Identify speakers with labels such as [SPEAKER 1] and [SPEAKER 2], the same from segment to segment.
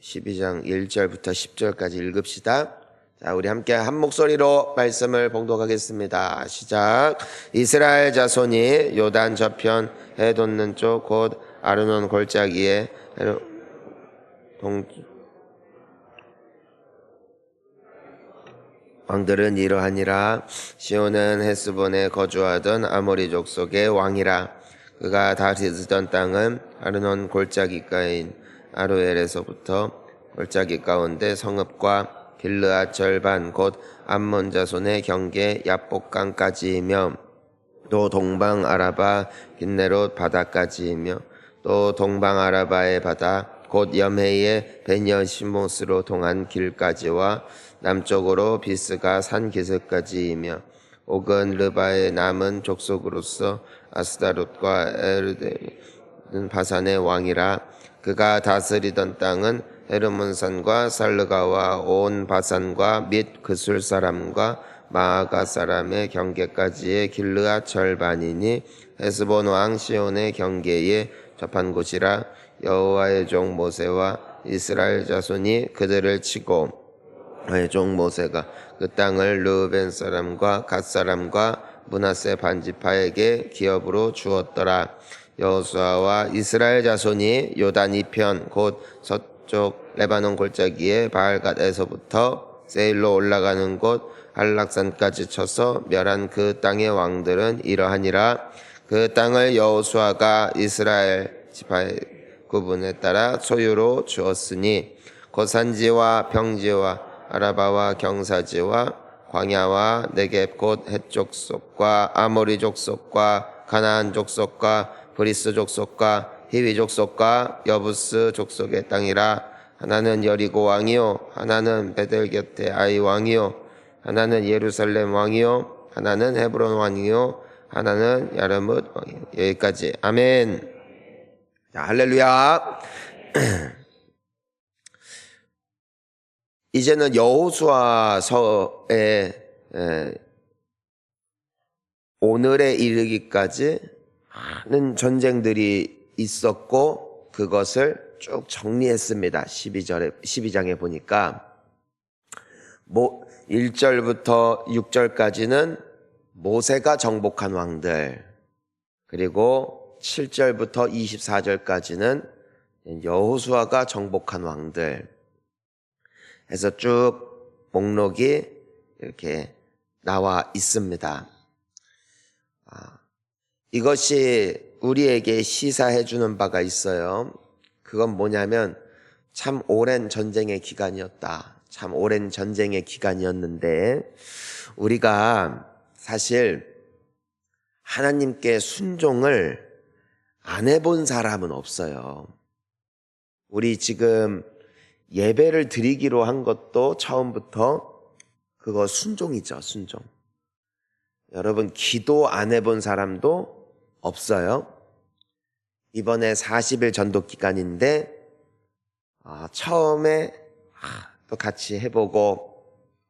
[SPEAKER 1] 12장 1절부터 10절까지 읽읍시다. 자, 우리 함께 한 목소리로 말씀을 봉독하겠습니다. 시작. 이스라엘 자손이 요단 저편 해 돋는 쪽 곧 아르논 골짜기에 왕들은 이러하니라. 시온은 헤스본에 거주하던 아모리 족속의 왕이라. 그가 다스리던 땅은 아르논 골짜기가인 아로엘에서부터 골짜기 가운데 성읍과 길르앗 절반 곧 암몬 자손의 경계 야복강까지이며 또 동방 아라바 긴네롯 바다까지이며 또 동방 아라바의 바다 곧 염해의 베냐시못으로 통한 길까지와 남쪽으로 비스가 산 기슭까지이며 옥은 르바의 남은 족속으로서 아스다롯과 에르데는 바산의 왕이라. 그가 다스리던 땅은 헤르몬산과 살르가와 온 바산과 및 그술 사람과 마아가 사람의 경계까지의 길르앗 절반이니 헤스본 왕 시온의 경계에 접한 곳이라. 여호와의 종 모세와 이스라엘 자손이 그들을 치고 여호와의 종 모세가 그 땅을 르우벤 사람과 갓 사람과 므낫세 반지파에게 기업으로 주었더라. 여호수아와 이스라엘 자손이 요단 이편 곧 서쪽 레바논 골짜기의 바알갓에서부터 세일로 올라가는 곳 한락산까지 쳐서 멸한 그 땅의 왕들은 이러하니라. 그 땅을 여호수아가 이스라엘 지파의 구분에 따라 소유로 주었으니 고산지와 평지와 아라바와 경사지와 광야와 네겝 곧 헷 족속과 아모리 족속과 가나안 족속과 브리스 족속과 히위 족속과 여부스 족속의 땅이라. 하나는 여리고 왕이요 하나는 베델 곁에 아이 왕이요 하나는 예루살렘 왕이요 하나는 헤브론 왕이요 하나는 야르뭇 왕이요. 여기까지. 아멘. 자, 할렐루야. 이제는 여호수아서의 오늘에 이르기까지 많은 전쟁들이 있었고 그것을 쭉 정리했습니다. 12장에 보니까 1절부터 6절까지는 모세가 정복한 왕들, 그리고 7절부터 24절까지는 여호수아가 정복한 왕들 해서 쭉 목록이 이렇게 나와 있습니다. 이것이 우리에게 시사해 주는 바가 있어요. 그건 뭐냐면 참 오랜 전쟁의 기간이었다. 참 오랜 전쟁의 기간이었는데 우리가 사실 하나님께 순종을 안 해본 사람은 없어요. 우리 지금 예배를 드리기로 한 것도 처음부터 그거 순종이죠, 순종. 여러분, 기도 안 해본 사람도 없어요. 이번에 40일 전도 기간인데 처음에 또 같이 해보고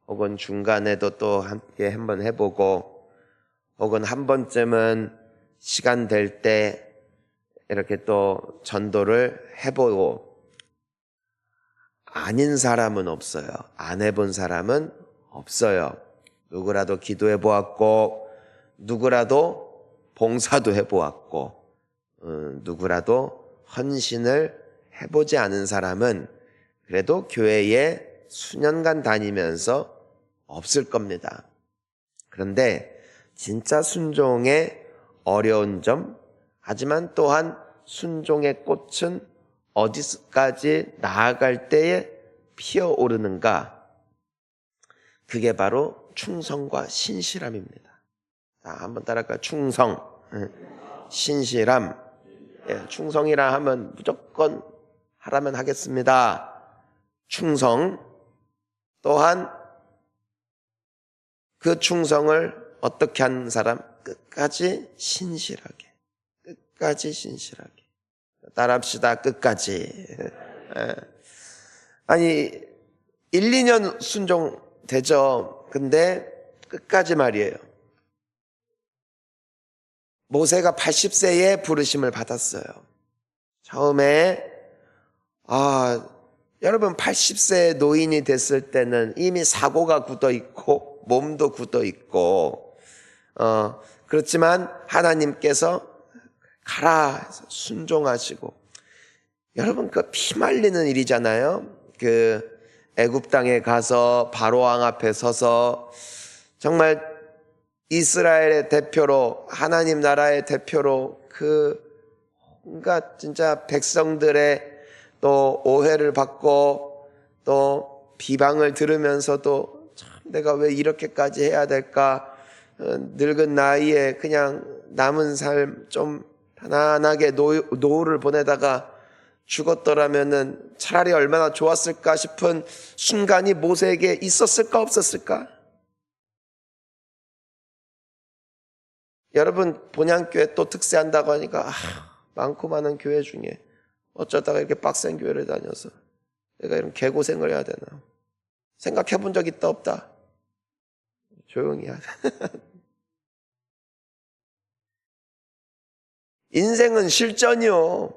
[SPEAKER 1] 혹은 중간에도 또 함께 한번 해보고 혹은 한 번쯤은 시간 될 때 이렇게 또 전도를 해보고 아닌 사람은 없어요. 안 해본 사람은 없어요. 누구라도 기도해 보았고 누구라도 봉사도 해 보았고 누구라도 헌신을 해보지 않은 사람은 그래도 교회에 수년간 다니면서 없을 겁니다. 그런데 진짜 순종의 어려운 점, 하지만 또한 순종의 꽃은 어디까지 나아갈 때에 피어오르는가? 그게 바로 충성과 신실함입니다. 자, 한번 따라할까요? 충성, 신실함. 충성이라 하면 무조건 하라면 하겠습니다. 충성. 또한 그 충성을 어떻게 하는 사람? 끝까지 신실하게. 끝까지 신실하게. 따라합시다. 끝까지. 아니 1, 2년 순종 되죠. 근데 끝까지 말이에요. 모세가 80세에 부르심을 받았어요. 처음에 여러분 80세 노인이 됐을 때는 이미 사고가 굳어 있고 몸도 굳어 있고 그렇지만 하나님께서 가라 해서 순종하시고, 여러분 그 피말리는 일이잖아요. 그 애굽 땅에 가서 바로왕 앞에 서서 정말 이스라엘의 대표로, 하나님 나라의 대표로 그 온갖 진짜 백성들의 또 오해를 받고 또 비방을 들으면서도 참 내가 왜 이렇게까지 해야 될까, 늙은 나이에 그냥 남은 삶 좀 편안하게 노후를 보내다가 죽었더라면은 차라리 얼마나 좋았을까 싶은 순간이 모세에게 있었을까 없었을까? 여러분 본향교회 또 특세한다고 하니까 많고 많은 교회 중에 어쩌다가 이렇게 빡센 교회를 다녀서 내가 이런 개고생을 해야 되나 생각해 본 적 있다 없다? 조용히 하자. 인생은 실전이요.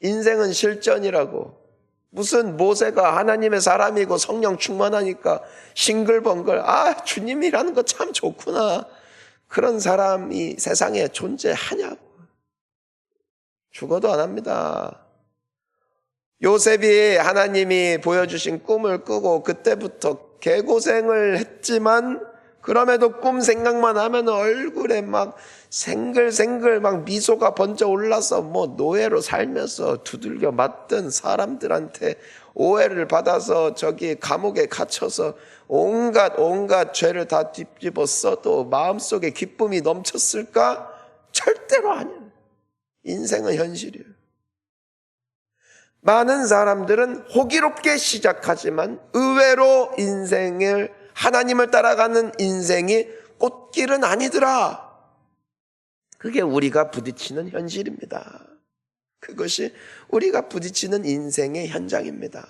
[SPEAKER 1] 인생은 실전이라고. 무슨 모세가 하나님의 사람이고 성령 충만하니까 싱글벙글 주님이라는 거 참 좋구나, 그런 사람이 세상에 존재하냐고. 죽어도 안 합니다. 요셉이 하나님이 보여주신 꿈을 꾸고 그때부터 개고생을 했지만 그럼에도 꿈 생각만 하면 얼굴에 막 생글생글 막 미소가 번져 올라서 노예로 살면서 두들겨 맞던 사람들한테 오해를 받아서 저기 감옥에 갇혀서 온갖 죄를 다 뒤집어 써도 마음속에 기쁨이 넘쳤을까? 절대로 아니에요. 인생은 현실이에요. 많은 사람들은 호기롭게 시작하지만 의외로 인생을, 하나님을 따라가는 인생이 꽃길은 아니더라. 그게 우리가 부딪히는 현실입니다. 그것이 우리가 부딪히는 인생의 현장입니다.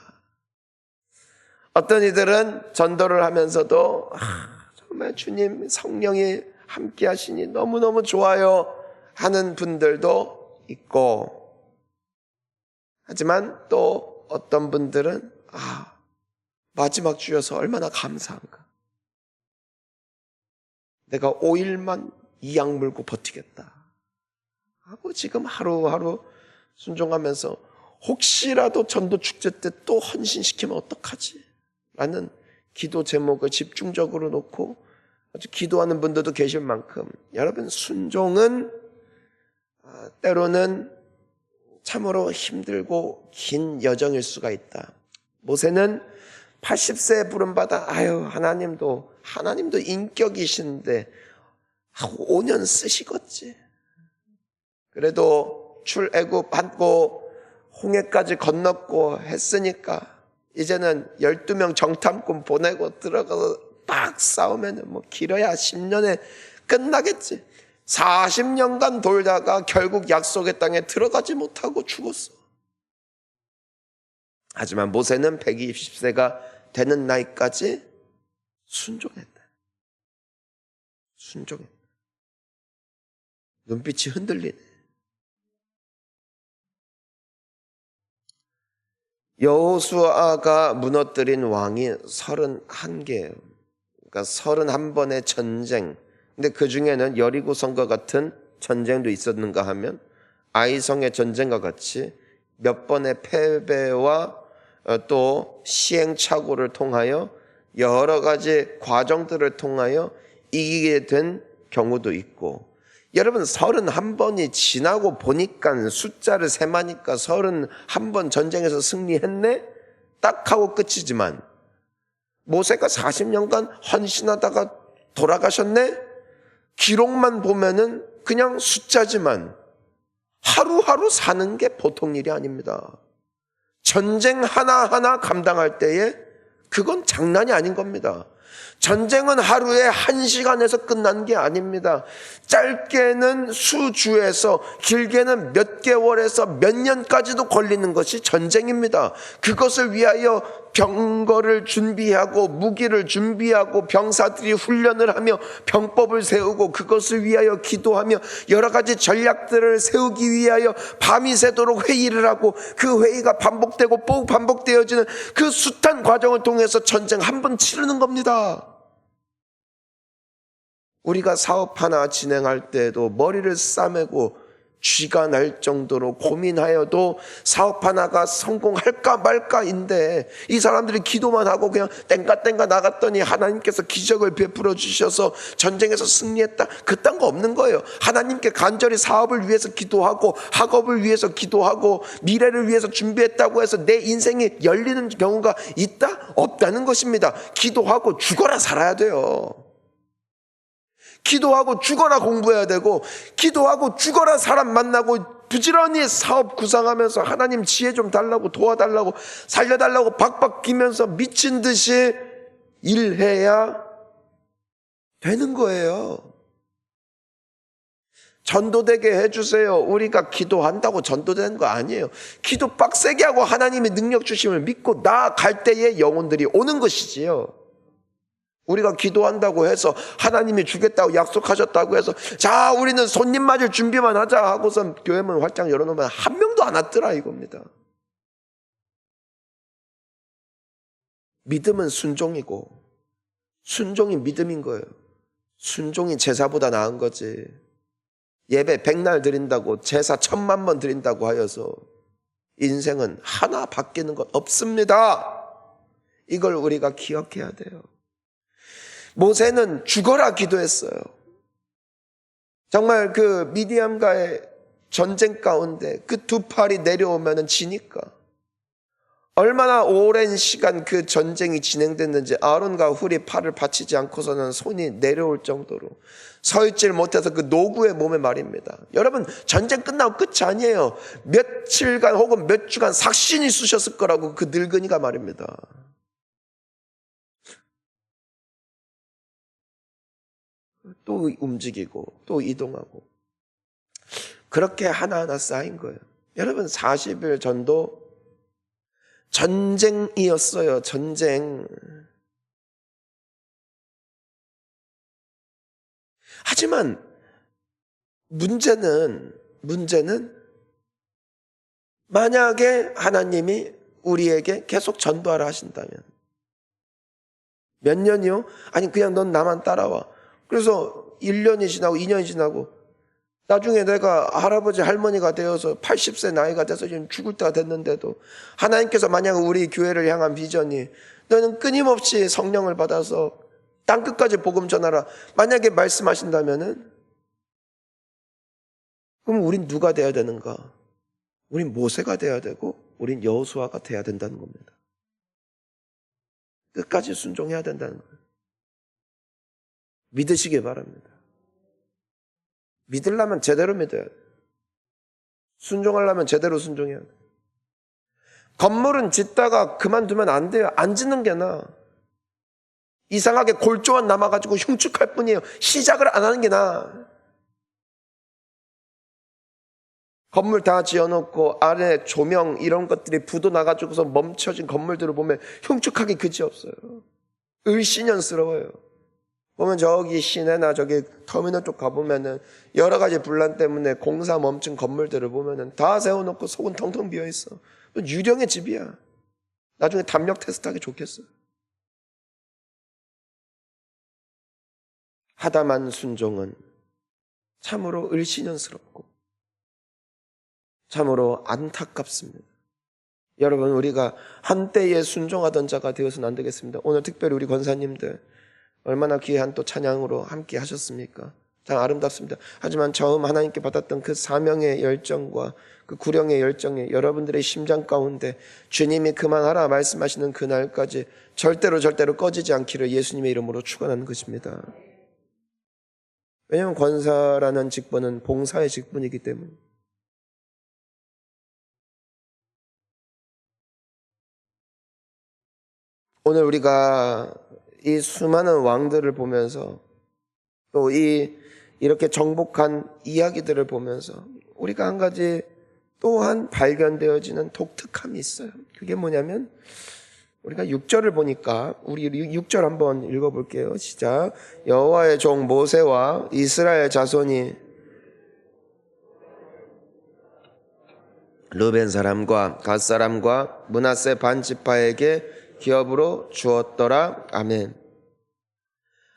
[SPEAKER 1] 어떤 이들은 전도를 하면서도 정말 주님 성령이 함께 하시니 너무너무 좋아요 하는 분들도 있고, 하지만 또 어떤 분들은 마지막 주여서 얼마나 감사한가, 내가 5일만 이 약 물고 버티겠다 하고 지금 하루하루 순종하면서 혹시라도 전도 축제 때 또 헌신시키면 어떡하지? 라는 기도 제목을 집중적으로 놓고 아주 기도하는 분들도 계실 만큼, 여러분 순종은 때로는 참으로 힘들고 긴 여정일 수가 있다. 모세는 80세에 부름받아 하나님도 인격이신데 5년 쓰시겠지. 그래도 출애굽하고 홍해까지 건넜고 했으니까 이제는 12명 정탐꾼 보내고 들어가서 딱 싸우면 길어야 10년에 끝나겠지. 40년간 돌다가 결국 약속의 땅에 들어가지 못하고 죽었어. 하지만 모세는 120세가 되는 나이까지 순종했다. 순종했다. 눈빛이 흔들리네. 여호수아가 무너뜨린 왕이 31개예요. 그러니까 31번의 전쟁. 근데 그 중에는 여리고성과 같은 전쟁도 있었는가 하면 아이성의 전쟁과 같이 몇 번의 패배와 또 시행착오를 통하여 여러 가지 과정들을 통하여 이기게 된 경우도 있고, 여러분 31번이 지나고 보니까 숫자를 세마니까 31번 전쟁에서 승리했네? 딱 하고 끝이지만 모세가 40년간 헌신하다가 돌아가셨네? 기록만 보면은 그냥 숫자지만 하루하루 사는 게 보통 일이 아닙니다. 전쟁 하나하나 감당할 때에 그건 장난이 아닌 겁니다. 전쟁은 하루에 1시간에서 끝난 게 아닙니다. 짧게는 수주에서 길게는 몇 개월에서 몇 년까지도 걸리는 것이 전쟁입니다. 그것을 위하여 병거를 준비하고 무기를 준비하고 병사들이 훈련을 하며 병법을 세우고 그것을 위하여 기도하며 여러 가지 전략들을 세우기 위하여 밤이 새도록 회의를 하고 그 회의가 반복되고 또 반복되어지는 그 숱한 과정을 통해서 전쟁 한 번 치르는 겁니다. 우리가 사업 하나 진행할 때도 머리를 싸매고 쥐가 날 정도로 고민하여도 사업 하나가 성공할까 말까인데 이 사람들이 기도만 하고 그냥 땡가땡가 나갔더니 하나님께서 기적을 베풀어 주셔서 전쟁에서 승리했다, 그딴 거 없는 거예요. 하나님께 간절히 사업을 위해서 기도하고 학업을 위해서 기도하고 미래를 위해서 준비했다고 해서 내 인생이 열리는 경우가 있다? 없다는 것입니다. 기도하고 죽어라 살아야 돼요. 기도하고 죽어라 공부해야 되고, 기도하고 죽어라 사람 만나고 부지런히 사업 구상하면서 하나님 지혜 좀 달라고, 도와달라고, 살려달라고 박박 기면서 미친 듯이 일해야 되는 거예요. 전도되게 해주세요. 우리가 기도한다고 전도되는 거 아니에요. 기도 빡세게 하고 하나님의 능력 주심을 믿고 나아갈 때에 영혼들이 오는 것이지요. 우리가 기도한다고 해서 하나님이 주겠다고 약속하셨다고 해서 자 우리는 손님 맞을 준비만 하자 하고선 교회문 활짝 열어놓으면 한 명도 안 왔더라 이겁니다. 믿음은 순종이고 순종이 믿음인 거예요. 순종이 제사보다 나은 거지. 예배 100날 드린다고 제사 1000만 번 드린다고 하여서 인생은 하나 바뀌는 것 없습니다. 이걸 우리가 기억해야 돼요. 모세는 죽어라 기도했어요. 정말 그 미디안과의 전쟁 가운데 그 두 팔이 내려오면 지니까 얼마나 오랜 시간 그 전쟁이 진행됐는지 아론과 훌이 팔을 받치지 않고서는 손이 내려올 정도로 서 있질 못해서 그 노구의 몸에 말입니다. 여러분 전쟁 끝나고 끝이 아니에요. 며칠간 혹은 몇 주간 삭신이 쑤셨을 거라고 그 늙은이가 말입니다. 또 움직이고 또 이동하고 그렇게 하나하나 쌓인 거예요. 여러분 40일 전도 전쟁이었어요. 전쟁. 하지만 문제는 만약에 하나님이 우리에게 계속 전도하라 하신다면 몇 년이요? 아니 그냥 넌 나만 따라와. 그래서 1년이 지나고 2년이 지나고 나중에 내가 할아버지 할머니가 되어서 80세 나이가 돼서 지금 죽을 때가 됐는데도 하나님께서 만약 우리 교회를 향한 비전이 너는 끊임없이 성령을 받아서 땅끝까지 복음 전하라 만약에 말씀하신다면은 그럼 우린 누가 돼야 되는가? 우린 모세가 돼야 되고 우린 여호수아가 돼야 된다는 겁니다. 끝까지 순종해야 된다는 거예요. 믿으시기 바랍니다. 믿으려면 제대로 믿어야 돼요. 순종하려면 제대로 순종해야 돼요. 건물은 짓다가 그만두면 안 돼요. 안 짓는 게 나아. 이상하게 골조만 남아가지고 흉측할 뿐이에요. 시작을 안 하는 게 나아. 건물 다 지어놓고 아래 조명 이런 것들이 부도 나가지고서 멈춰진 건물들을 보면 흉측하기 그지없어요. 을씨년스러워요. 보면 저기 시내나 저기 터미널 쪽 가보면은 여러 가지 분란 때문에 공사 멈춘 건물들을 보면은 다 세워놓고 속은 텅텅 비어있어. 유령의 집이야. 나중에 담력 테스트하기 좋겠어. 하다만 순종은 참으로 을씨년스럽고 참으로 안타깝습니다. 여러분 우리가 한때에 순종하던 자가 되어서는 안 되겠습니다. 오늘 특별히 우리 권사님들 얼마나 귀한 또 찬양으로 함께 하셨습니까? 참 아름답습니다. 하지만 처음 하나님께 받았던 그 사명의 열정과 그 구령의 열정이 여러분들의 심장 가운데 주님이 그만하라 말씀하시는 그날까지 절대로 꺼지지 않기를 예수님의 이름으로 축원하는 것입니다. 왜냐하면 권사라는 직분은 봉사의 직분이기 때문에. 오늘 우리가 이 수많은 왕들을 보면서 또 이렇게 정복한 이야기들을 보면서 우리가 한 가지 또한 발견되어지는 독특함이 있어요. 그게 뭐냐면 우리가 6절을 보니까 우리 6절 한번 읽어볼게요. 시작. 여호와의 종 모세와 이스라엘 자손이 르벤 사람과 갓 사람과 므낫세 반 지파에게 기업으로 주었더라. 아멘.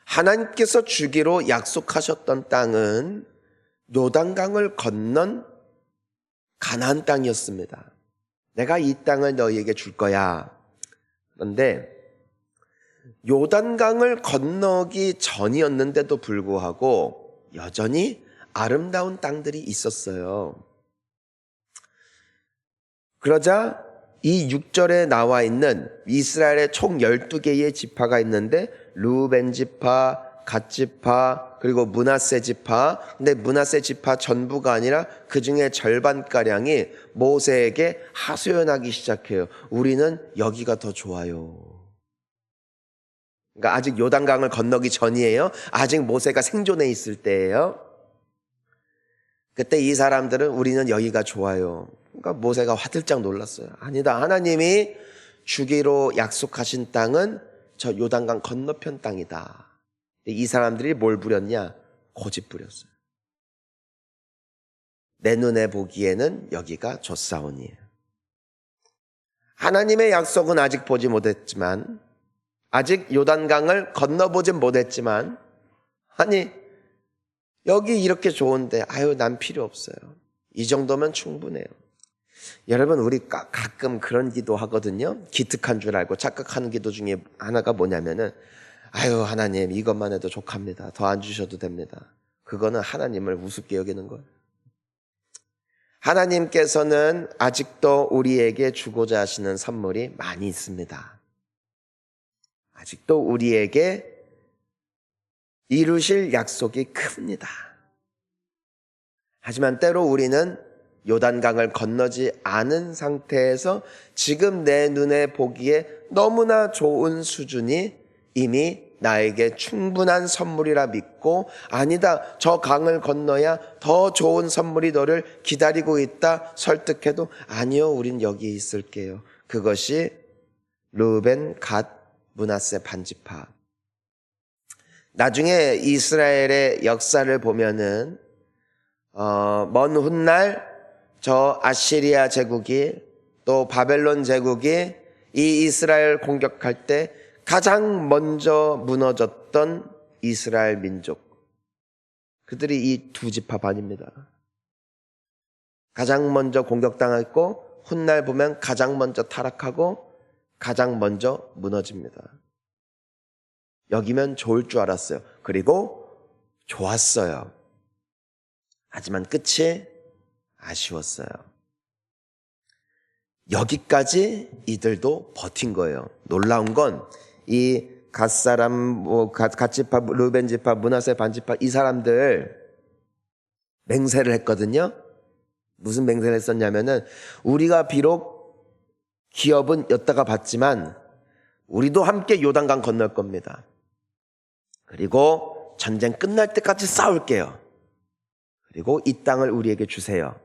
[SPEAKER 1] 하나님께서 주기로 약속하셨던 땅은 요단강을 건넌 가나안 땅이었습니다. 내가 이 땅을 너희에게 줄 거야. 그런데 요단강을 건너기 전이었는데도 불구하고 여전히 아름다운 땅들이 있었어요. 그러자 이 6절에 나와 있는 이스라엘의 총 12개의 지파가 있는데 르우벤 지파, 갓 지파, 그리고 므낫세 지파. 근데 므낫세 지파 전부가 아니라 그 중에 절반가량이 모세에게 하소연하기 시작해요. 우리는 여기가 더 좋아요. 그러니까 아직 요단강을 건너기 전이에요. 아직 모세가 생존해 있을 때예요. 그때 이 사람들은 우리는 여기가 좋아요. 그러니까 모세가 화들짝 놀랐어요. 아니다. 하나님이 주기로 약속하신 땅은 저 요단강 건너편 땅이다. 이 사람들이 뭘 부렸냐? 고집 부렸어요. 내 눈에 보기에는 여기가 좋사오니. 하나님의 약속은 아직 보지 못했지만, 아직 요단강을 건너보진 못했지만, 아니 여기 이렇게 좋은데 난 필요 없어요. 이 정도면 충분해요. 여러분, 우리 가끔 그런 기도 하거든요. 기특한 줄 알고 착각하는 기도 중에 하나가 뭐냐면은 하나님 이것만 해도 족합니다. 더 안 주셔도 됩니다. 그거는 하나님을 우습게 여기는 거예요. 하나님께서는 아직도 우리에게 주고자 하시는 선물이 많이 있습니다. 아직도 우리에게 이루실 약속이 큽니다. 하지만 때로 우리는 요단강을 건너지 않은 상태에서 지금 내 눈에 보기에 너무나 좋은 수준이 이미 나에게 충분한 선물이라 믿고, 아니다, 저 강을 건너야 더 좋은 선물이 너를 기다리고 있다 설득해도, 아니요, 우린 여기 있을게요. 그것이 르우벤, 갓, 므낫세 반지파. 나중에 이스라엘의 역사를 보면은 먼 훗날 저 아시리아 제국이 또 바벨론 제국이 이 이스라엘 공격할 때 가장 먼저 무너졌던 이스라엘 민족, 그들이 이 두 지파 반입니다. 가장 먼저 공격당했고 훗날 보면 가장 먼저 타락하고 가장 먼저 무너집니다. 여기면 좋을 줄 알았어요. 그리고 좋았어요. 하지만 끝이 아쉬웠어요. 여기까지 이들도 버틴 거예요. 놀라운 건 이 갓사람, 갓지파, 르벤 지파, 므낫세 반지파, 이 사람들 맹세를 했거든요. 무슨 맹세를 했었냐면은, 우리가 비록 기업은 엿다가 받지만 우리도 함께 요단강 건널 겁니다. 그리고 전쟁 끝날 때까지 싸울게요. 그리고 이 땅을 우리에게 주세요.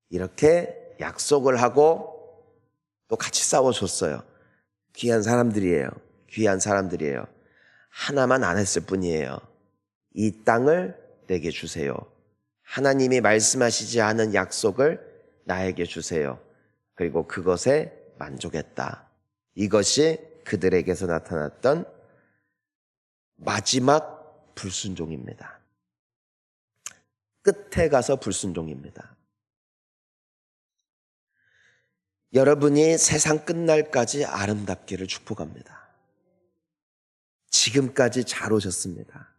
[SPEAKER 1] 이렇게 약속을 하고 또 같이 싸워줬어요. 귀한 사람들이에요. 귀한 사람들이에요. 하나만 안 했을 뿐이에요. 이 땅을 내게 주세요. 하나님이 말씀하시지 않은 약속을 나에게 주세요. 그리고 그것에 만족했다. 이것이 그들에게서 나타났던 마지막 불순종입니다. 끝에 가서 불순종입니다. 여러분이 세상 끝날까지 아름답기를 축복합니다. 지금까지 잘 오셨습니다.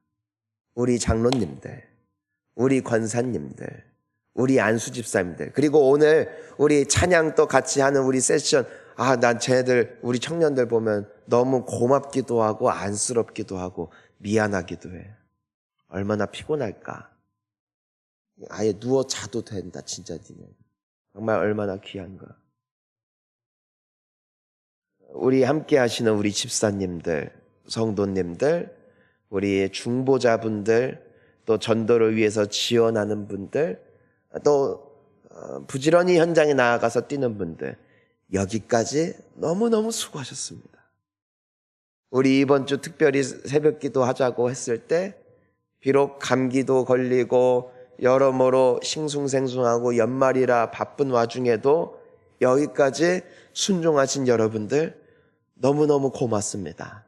[SPEAKER 1] 우리 장로님들, 우리 권사님들, 우리 안수 집사님들, 그리고 오늘 우리 찬양도 같이 하는 우리 세션, 난 쟤네들, 우리 청년들 보면 너무 고맙기도 하고 안쓰럽기도 하고 미안하기도 해. 얼마나 피곤할까. 아예 누워 자도 된다, 진짜 니네. 정말 얼마나 귀한가. 우리 함께 하시는 우리 집사님들, 성도님들, 우리 중보자분들, 또 전도를 위해서 지원하는 분들, 또 부지런히 현장에 나아가서 뛰는 분들, 여기까지 너무너무 수고하셨습니다. 우리 이번 주 특별히 새벽기도 하자고 했을 때 비록 감기도 걸리고 여러모로 싱숭생숭하고 연말이라 바쁜 와중에도 여기까지 순종하신 여러분들 너무너무 고맙습니다.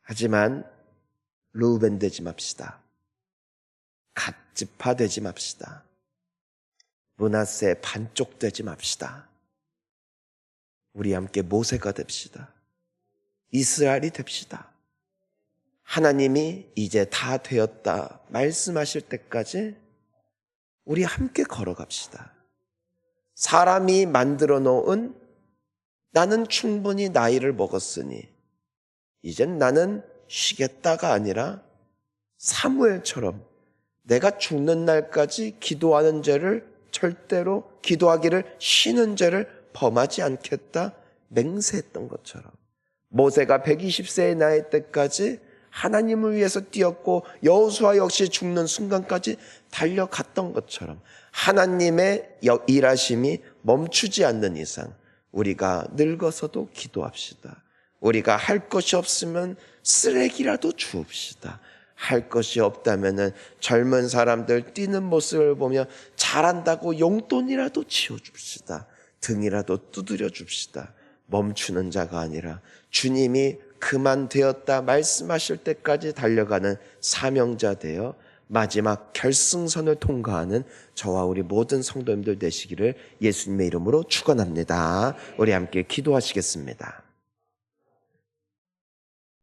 [SPEAKER 1] 하지만 루벤 되지 맙시다. 갓지파 되지 맙시다. 므낫세 반쪽 되지 맙시다. 우리 함께 모세가 됩시다. 이스라엘이 됩시다. 하나님이 이제 다 되었다 말씀하실 때까지 우리 함께 걸어갑시다. 사람이 만들어 놓은 나는 충분히 나이를 먹었으니 이젠 나는 쉬겠다가 아니라 사무엘처럼 내가 죽는 날까지 기도하는 죄를 절대로 기도하기를 쉬는 죄를 범하지 않겠다 맹세했던 것처럼 모세가 120세의 나이 때까지 하나님을 위해서 뛰었고 여호수아 역시 죽는 순간까지 달려갔던 것처럼 하나님의 일하심이 멈추지 않는 이상 우리가 늙어서도 기도합시다. 우리가 할 것이 없으면 쓰레기라도 주읍시다. 할 것이 없다면은 젊은 사람들 뛰는 모습을 보며 잘한다고 용돈이라도 지어줍시다. 등이라도 두드려 줍시다. 멈추는 자가 아니라 주님이 그만되었다 말씀하실 때까지 달려가는 사명자 되어 마지막 결승선을 통과하는 저와 우리 모든 성도님들 되시기를 예수님의 이름으로 축원합니다. 우리 함께 기도하시겠습니다.